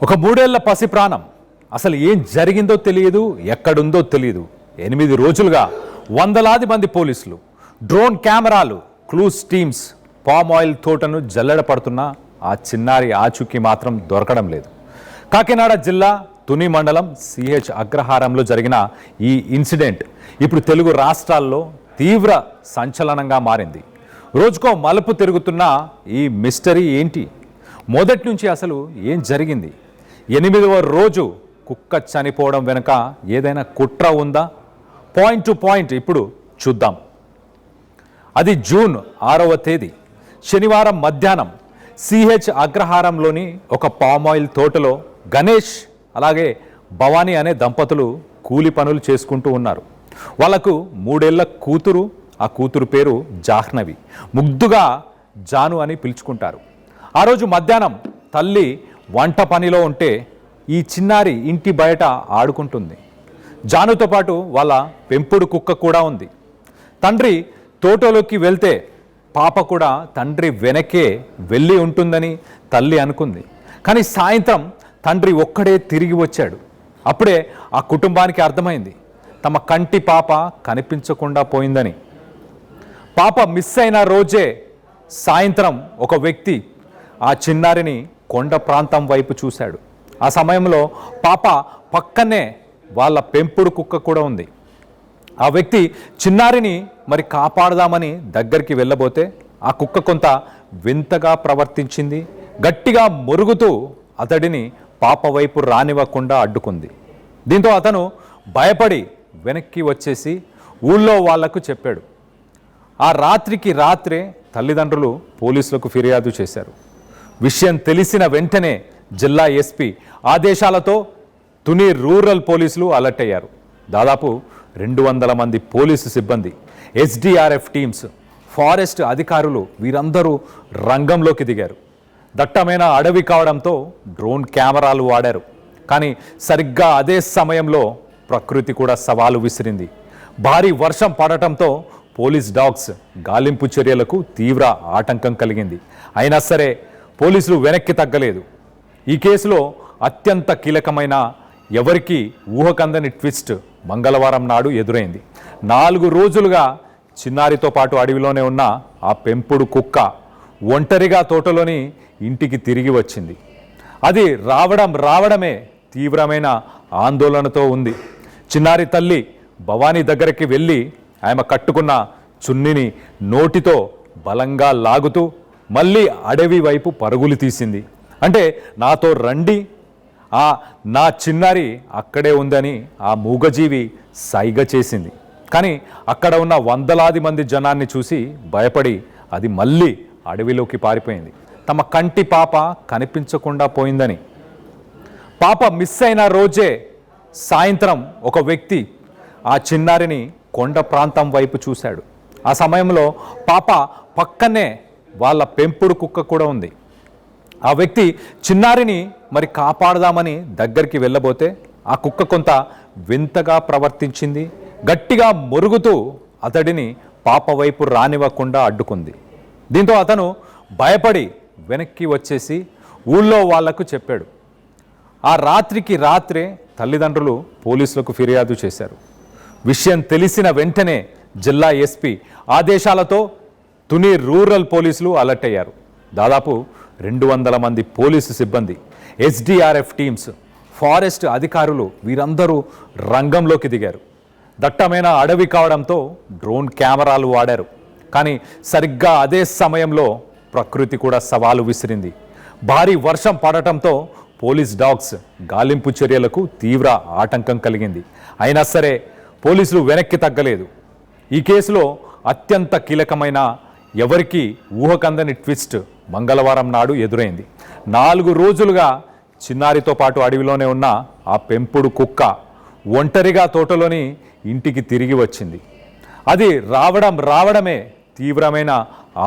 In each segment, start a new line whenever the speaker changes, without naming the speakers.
ఒక 3 ఏళ్ల పసి ప్రాణం అసలు ఏం జరిగిందో తెలియదు, ఎక్కడుందో తెలియదు. 8 రోజులుగా వందలాది మంది పోలీసులు, డ్రోన్ కెమెరాలు, క్లూస్ టీమ్స్ పామ్ ఆయిల్ తోటను జల్లెడ పడుతున్నా ఆ చిన్నారి ఆచూకీ మాత్రం దొరకడం లేదు. కాకినాడ జిల్లా తుని మండలం సిహెచ్ అగ్రహారంలో జరిగిన ఈ ఇన్సిడెంట్ ఇప్పుడు తెలుగు రాష్ట్రాల్లో తీవ్ర సంచలనంగా మారింది. రోజుకో మలుపు తిరుగుతున్న ఈ మిస్టరీ ఏంటి? మొదటి నుంచి అసలు ఏం జరిగింది? 8వ రోజు కుక్క చనిపోవడం వెనుక ఏదైనా కుట్ర ఉందా? పాయింట్ టు పాయింట్ ఇప్పుడు చూద్దాం. అది జూన్ 6వ తేదీ శనివారం మధ్యాహ్నం సిహెచ్ అగ్రహారంలోని ఒక పామాయిల్ తోటలో గణేష్ అలాగే భవానీ అనే దంపతులు కూలి పనులు చేసుకుంటూ ఉన్నారు. వాళ్లకు 3 ఏళ్ల కూతురు, ఆ కూతురు పేరు జాహ్నవి, ముగ్ధుగా జాను అని పిలుచుకుంటారు. ఆ రోజు మధ్యాహ్నం తల్లి వంట పనిలో ఉంటే ఈ చిన్నారి ఇంటి బయట ఆడుకుంటుంది. జానుతో పాటు వాళ్ళ పెంపుడు కుక్క కూడా ఉంది. తండ్రి తోటలోకి వెళ్తే పాప కూడా తండ్రి వెనకే వెళ్ళి ఉంటుందని తల్లి అనుకుంది. కానీ సాయంత్రం తండ్రి ఒక్కడే తిరిగి వచ్చాడు. అప్పుడే ఆ కుటుంబానికి అర్థమైంది, తమ కంటి పాప కనిపించకుండా పోయిందని. పాప మిస్ అయిన రోజే సాయంత్రం ఒక వ్యక్తి ఆ చిన్నారిని కొండ ప్రాంతం వైపు చూశాడు. ఆ సమయంలో పాప పక్కనే వాళ్ళ పెంపుడు కుక్క కూడా ఉంది. ఆ వ్యక్తి చిన్నారిని మరి కాపాడదామని దగ్గరికి వెళ్ళబోతే ఆ కుక్క కొంత వింతగా ప్రవర్తించింది. గట్టిగా మొరుగుతూ అతడిని పాప వైపు రానివ్వకుండా అడ్డుకుంది. దీంతో అతను భయపడి వెనక్కి వచ్చేసి ఊళ్ళో వాళ్లకు చెప్పాడు. ఆ రాత్రికి రాత్రే తల్లిదండ్రులు పోలీసులకు ఫిర్యాదు చేశారు. విషయం తెలిసిన వెంటనే జిల్లా ఎస్పీ ఆదేశాలతో తుని రూరల్ పోలీసులు అలర్ట్ అయ్యారు. దాదాపు 200 మంది పోలీసు సిబ్బంది, ఎస్డిఆర్ఎఫ్ టీమ్స్, ఫారెస్ట్ అధికారులు వీరందరూ రంగంలోకి దిగారు. దట్టమైన అడవి కావడంతో డ్రోన్ కెమెరాలు వాడారు. కానీ సరిగ్గా అదే సమయంలో ప్రకృతి కూడా సవాలు విసిరింది. భారీ వర్షం పడటంతో పోలీస్ డాగ్స్ గాలింపు చర్యలకు తీవ్ర ఆటంకం కలిగింది. అయినా సరే పోలీసులు వెనక్కి తగ్గలేదు. ఈ కేసులో అత్యంత కీలకమైన, ఎవరికి ఊహకందని ట్విస్ట్ మంగళవారం నాడు ఎదురైంది. 4 రోజులుగా చిన్నారితో పాటు అడవిలోనే ఉన్న ఆ పెంపుడు కుక్క ఒంటరిగా తోటలోని ఇంటికి తిరిగి వచ్చింది. అది రావడమే తీవ్రమైన ఆందోళనతో ఉంది. చిన్నారి తల్లి భవానీ దగ్గరికి వెళ్ళి ఆమె కట్టుకున్న చున్నిని నోటితో బలంగా లాగుతూ మళ్ళీ అడవి వైపు పరుగులు తీసింది. అంటే నాతో రండి, నా చిన్నారి అక్కడే ఉందని ఆ మూగజీవి సైగ చేసింది. కానీ అక్కడ ఉన్న వందలాది మంది జనాన్ని చూసి భయపడి అది మళ్ళీ అడవిలోకి పారిపోయింది. తమ కంటి పాప కనిపించకుండా పోయిందని. పాప మిస్ అయిన రోజే సాయంత్రం ఒక వ్యక్తి ఆ చిన్నారిని కొండ ప్రాంతం వైపు చూశాడు. ఆ సమయంలో పాప పక్కనే వాళ్ళ పెంపుడు కుక్క కూడా ఉంది. ఆ వ్యక్తి చిన్నారిని మరి కాపాడదామని దగ్గరికి వెళ్ళబోతే ఆ కుక్క కొంత వింతగా ప్రవర్తించింది. గట్టిగా మొరుగుతూ అతడిని పాప వైపు రానివ్వకుండా అడ్డుకుంది. దీంతో అతను భయపడి వెనక్కి వచ్చేసి ఊళ్ళో వాళ్లకు చెప్పాడు. ఆ రాత్రికి రాత్రే తల్లిదండ్రులు పోలీసులకు ఫిర్యాదు చేశారు. విషయం తెలిసిన వెంటనే జిల్లా ఎస్పీ ఆదేశాలతో తుని రూరల్ పోలీసులు అలర్ట్ అయ్యారు. దాదాపు 200 మంది పోలీసు సిబ్బంది, ఎస్డిఆర్ఎఫ్ టీమ్స్, ఫారెస్ట్ అధికారులు వీరందరూ రంగంలోకి దిగారు. దట్టమైన అడవి కావడంతో డ్రోన్ కెమెరాలు వాడారు. కానీ సరిగ్గా అదే సమయంలో ప్రకృతి కూడా సవాలు విసిరింది. భారీ వర్షం పడటంతో పోలీస్ డాగ్స్ గాలింపు చర్యలకు తీవ్ర ఆటంకం కలిగింది. అయినా సరే పోలీసులు వెనక్కి తగ్గలేదు. ఈ కేసులో అత్యంత కీలకమైన, ఎవరికి ఊహకందని ట్విస్ట్ మంగళవారం నాడు ఎదురైంది. 4 రోజులుగా చిన్నారితో పాటు అడవిలోనే ఉన్న ఆ పెంపుడు కుక్క ఒంటరిగా తోటలోని ఇంటికి తిరిగి వచ్చింది. అది రావడమే తీవ్రమైన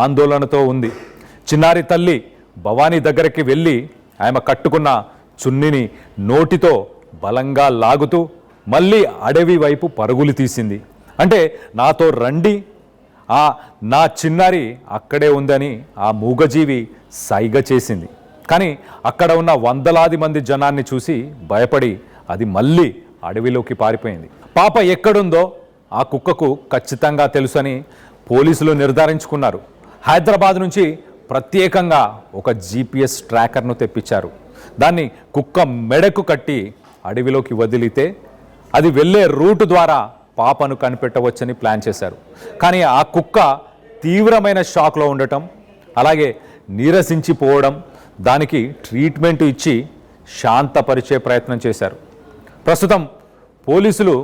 ఆందోళనతో ఉంది. చిన్నారి తల్లి భవానీ దగ్గరికి వెళ్ళి ఆమె కట్టుకున్న చున్నిని నోటితో బలంగా లాగుతూ మళ్ళీ అడవి వైపు పరుగులు తీసింది. అంటే నాతో రండి, నా చిన్నారి అక్కడే ఉందని ఆ మూగజీవి సైగ చేసింది. కానీ అక్కడ ఉన్న వందలాది మంది జనాన్ని చూసి భయపడి అది మళ్ళీ అడవిలోకి పారిపోయింది. పాప ఎక్కడుందో ఆ కుక్కకు ఖచ్చితంగా తెలుసని పోలీసులు నిర్ధారించుకున్నారు. హైదరాబాద్ నుంచి ప్రత్యేకంగా ఒక GPS ట్రాకర్ను తెప్పించారు. దాన్ని కుక్క మెడకు కట్టి అడవిలోకి వదిలితే అది వెళ్ళే రూట్ ద్వారా పాపను కనిపెట్టవచ్చని ప్లాన్ చేశారు. కానీ ఆ కుక్క తీవ్రమైన షాక్లో ఉండటం, అలాగే నీరసించిపోవడం, దానికి ట్రీట్మెంట్ ఇచ్చి శాంతపరిచే ప్రయత్నం చేశారు. ప్రస్తుతం పోలీసులు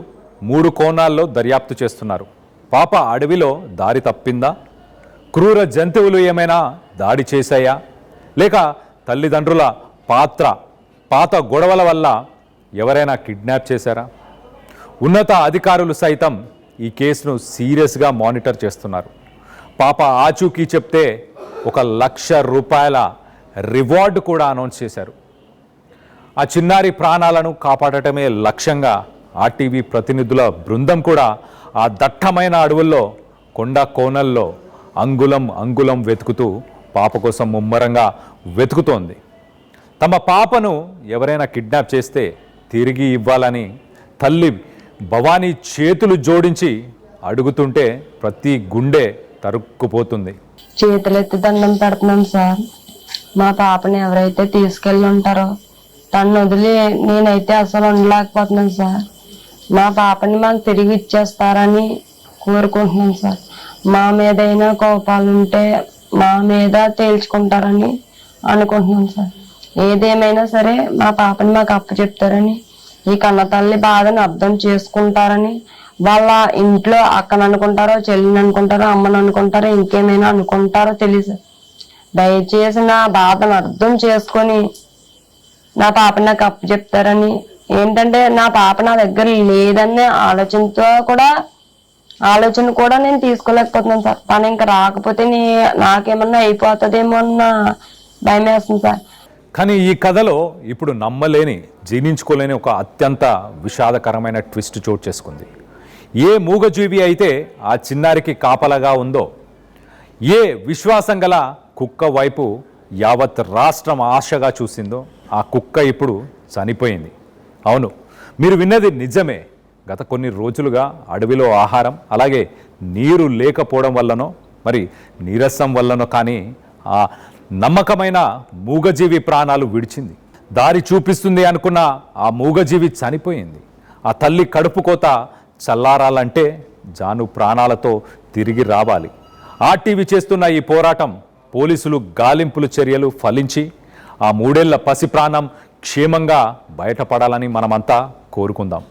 3 కోణాల్లో దర్యాప్తు చేస్తున్నారు. పాప అడవిలో దారి తప్పిందా, క్రూర జంతువులు ఏమైనా దాడి చేశాయా, లేక తల్లిదండ్రుల పాత గొడవల వల్ల ఎవరైనా కిడ్నాప్ చేశారా? ఉన్నత అధికారులు సైతం ఈ కేసును సీరియస్గా మానిటర్ చేస్తున్నారు. పాప ఆచూకీ చెప్తే ₹1,00,000 రివార్డు కూడా అనౌన్స్ చేశారు. ఆ చిన్నారి ప్రాణాలను కాపాడటమే లక్ష్యంగా ఆర్టీవీ ప్రతినిధుల బృందం కూడా ఆ దట్టమైన అడవుల్లో, కొండ కోనల్లో అంగుళం వెతుకుతూ పాప కోసం ముమ్మరంగా వెతుకుతోంది. తమ పాపను ఎవరైనా కిడ్నాప్ చేస్తే తిరిగి ఇవ్వాలని తల్లి భవానీ చేతులు జోడించి అడుగుతుంటే ప్రతి గుండె తరుక్కుపోతుంది.
చేతులెత్తి దండం పెడుతున్నాం సార్. మా పాపని ఎవరైతే తీసుకెళ్ళి ఉంటారో తను వదిలి నేనైతే అసలు ఉండలేకపోతున్నాను సార్. మా పాపని మాకు తిరిగి ఇచ్చేస్తారని కోరుకుంటున్నాను సార్. మా మీదైనా కోపాలుంటే మా మీద తేల్చుకుంటారని అనుకుంటున్నాను సార్. ఏదేమైనా సరే మా పాపని మాకు అప్పచెప్తారని, ఈ కన్న తల్లి బాధను అర్థం చేసుకుంటారని, వాళ్ళ ఇంట్లో అక్కను అనుకుంటారో, చెల్లిని అనుకుంటారో, అమ్మను అనుకుంటారో, ఇంకేమైనా అనుకుంటారో తెలియదు. దయచేసి నా బాధను అర్థం చేసుకొని నా పాపని నాకు అప్పచెప్తారని, ఏంటంటే నా పాప నా దగ్గర లేదనే ఆలోచన కూడా నేను తీసుకోలేకపోతున్నాను సార్. తను ఇంకా రాకపోతే నాకేమన్నా అయిపోతుందేమో అన్న భయం వేస్తుంది సార్.
కానీ ఈ కథలో ఇప్పుడు నమ్మలేని, జీర్ణించుకోలేని ఒక అత్యంత విషాదకరమైన ట్విస్ట్ చోటు చేసుకుంది. ఏ మూగజీవి అయితే ఆ చిన్నారికి కాపలాగా ఉందో, ఏ విశ్వాసం గల కుక్క వైపు యావత్ రాష్ట్రం ఆశగా చూసిందో, ఆ కుక్క ఇప్పుడు చనిపోయింది. అవును, మీరు విన్నది నిజమే. గత కొన్ని రోజులుగా అడవిలో ఆహారం, అలాగే నీరు లేకపోవడం వల్లనో, మరి నీరసం వల్లనో కానీ ఆ నమ్మకమైన మూగజీవి ప్రాణాలు విడిచింది. దారి చూపిస్తుంది అనుకున్న ఆ మూగజీవి చనిపోయింది. ఆ తల్లి కడుపు కోత చల్లారాలంటే జాను ప్రాణాలతో తిరిగి రావాలి. ఆర్టీవీ చేస్తున్న ఈ పోరాటం, పోలీసులు గాలింపుల చర్యలు ఫలించి ఆ 3 ఏళ్ల పసి ప్రాణం క్షేమంగా బయటపడాలని మనమంతా కోరుకుందాం.